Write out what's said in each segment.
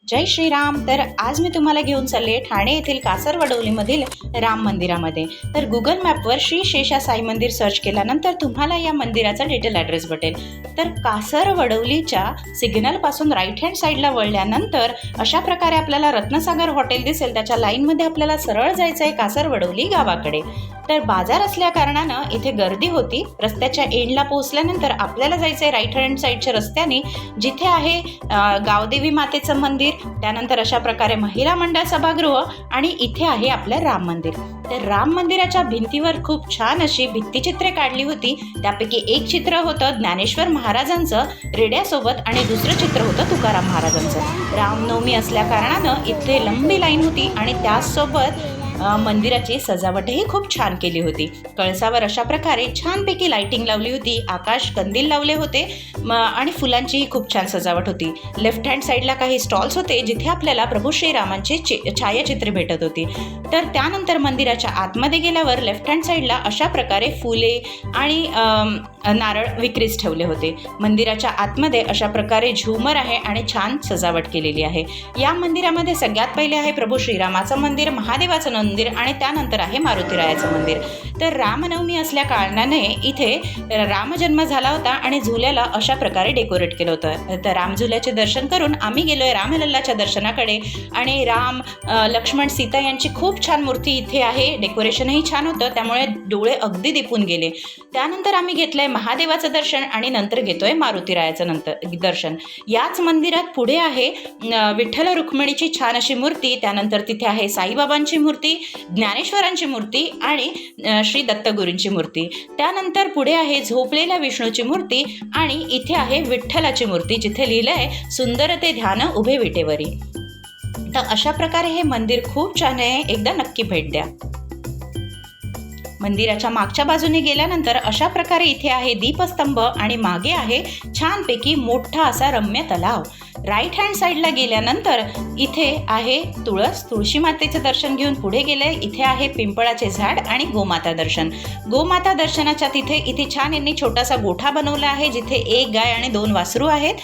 जय श्रीराम. तर आज मी तुम्हाला घेऊन चालले ठाणे येथील कासरवडवलीमधील राम मंदिरामध्ये. तर गुगल मॅपवर श्री शेषा साई मंदिर सर्च केल्यानंतर तुम्हाला या मंदिराचा डिटेल ॲड्रेस भेटेल. तर कासरवडवलीच्या सिग्नलपासून राईट हँड साईडला वळल्यानंतर अशा प्रकारे आपल्याला रत्नसागर हॉटेल दिसेल. त्याच्या लाईनमध्ये आपल्याला सरळ जायचं आहे कासरवडवली गावाकडे. तर बाजार असल्या कारणानं इथे गर्दी होती. रस्त्याच्या एंडला पोहोचल्यानंतर आपल्याला जायचं आहे राईट हँड साईडच्या रस्त्याने, जिथे आहे गावदेवी मातेचं मंदिर, त्यानंतर अशा प्रकारे महिला मंडळ सभागृह आणि इथे आहे आपलं राम मंदिर. तर राम मंदिराच्या भिंतीवर खूप छान अशी भित्तिचित्रे काढली होती. त्यापैकी एक चित्र होतं ज्ञानेश्वर महाराजांचं रेड्यासोबत आणि दुसरं चित्र होतं तुकाराम महाराजांचं. रामनवमी असल्या कारणानं इथे लंबी लाईन होती आणि त्याचसोबत मंदिराची सजावटही खूप छान केली होती. कळसावर अशा प्रकारे छानपैकी लाइटिंग लावली होती, आकाश कंदील लावले होते आणि फुलांचीही खूप छान सजावट होती. लेफ्ट हँड साईडला काही स्टॉल्स होते जिथे आपल्याला प्रभू श्रीरामांची छायाचित्रे भेटत होती. तर त्यानंतर मंदिराच्या आतमध्ये गेल्यावर लेफ्ट हँड साईडला अशा प्रकारे फुले आणि नारळ विक्रीस ठेवले होते. मंदिराच्या आतमध्ये अशा प्रकारे झुमर आहे आणि छान सजावट केलेली आहे. या मंदिरामध्ये सगळ्यात पहिले आहे प्रभू श्रीरामाचं मंदिर, महादेवाचं मंदिर आणि त्यानंतर आहे मारुतीरायाचं मंदिर. तर रामनवमी असल्या कारणाने इथे रामजन्म झाला होता आणि झुल्याला अशा प्रकारे डेकोरेट केलं होतं. तर रामझुल्याचे दर्शन करून आम्ही गेलोय रामलल्लाच्या दर्शनाकडे. आणि राम, लक्ष्मण, सीता यांची खूप छान मूर्ती इथे आहे. डेकोरेशनही छान होतं, त्यामुळे डोळे अगदी दिपून गेले. त्यानंतर आम्ही घेतलंय महादेवाचं दर्शन आणि नंतर घेतोय मारुतीरायाचं दर्शन. याच मंदिरात पुढे आहे विठ्ठल रुक्मिणीची छान अशी मूर्ती, त्यानंतर तिथे आहे साईबाबांची मूर्ती, ज्ञानेश्वरांची मूर्ती आणि श्री दत्तगुरूंची मूर्ती. त्यानंतर पुढे आहे झोपलेल्या विष्णूची मूर्ती आणि इथे आहे विठ्ठलाची मूर्ती, जिथे लिहिलंय सुंदर ते ध्यान उभे विटेवरी. तर अशा प्रकारे हे मंदिर खूप छान आहे, एकदा नक्की भेट द्या. मंदिराच्या मागच्या बाजूने गेल्यानंतर अशा प्रकारे इथे आहे दीपस्तंभ आणि मागे आहे छानपैकी मोठा असा रम्य तलाव. राईट हँड साईडला गेल्यानंतर इथे आहे तुळशी मातेचं दर्शन घेऊन पुढे गेले. इथे आहे पिंपळाचे झाड आणि गोमाता दर्शन. गोमाता दर्शनाच्या इथे छान यांनी छोटासा गोठा बनवला आहे, जिथे एक गाय आणि 2 वासरू आहेत.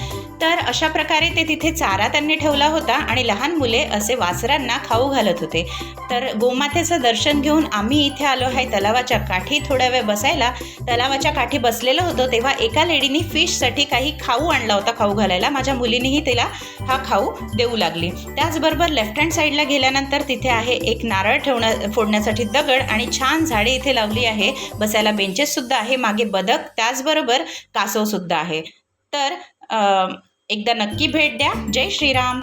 तर अशा प्रकारे तिथे चारा त्यांनी ठेवला होता आणि लहान मुले असे वासरांना खाऊ घालत होते. तर गोमातेचं दर्शन घेऊन आम्ही इथे आलो आहे तलावाच्या काठी थोड्या वेळ बसायला. तलावाच्या काठी बसलेलं होतं तेव्हा एका लेडीने फिशसाठी काही खाऊ आणला होता खाऊ घालायला. माझ्या मुलीनेही तिला हा खाऊ देऊ लागली. त्याचबरोबर लेफ्ट हँड साईडला गेल्यानंतर तिथे आहे एक नारळ फोडण्यासाठी दगड आणि छान झाडे इथे लावली आहे. बसायला बेंचेस सुद्धा आहे, मागे बदक, त्याचबरोबर कासव सुद्धा आहे. तर एकदा नक्की भेट द्या. जय श्रीराम.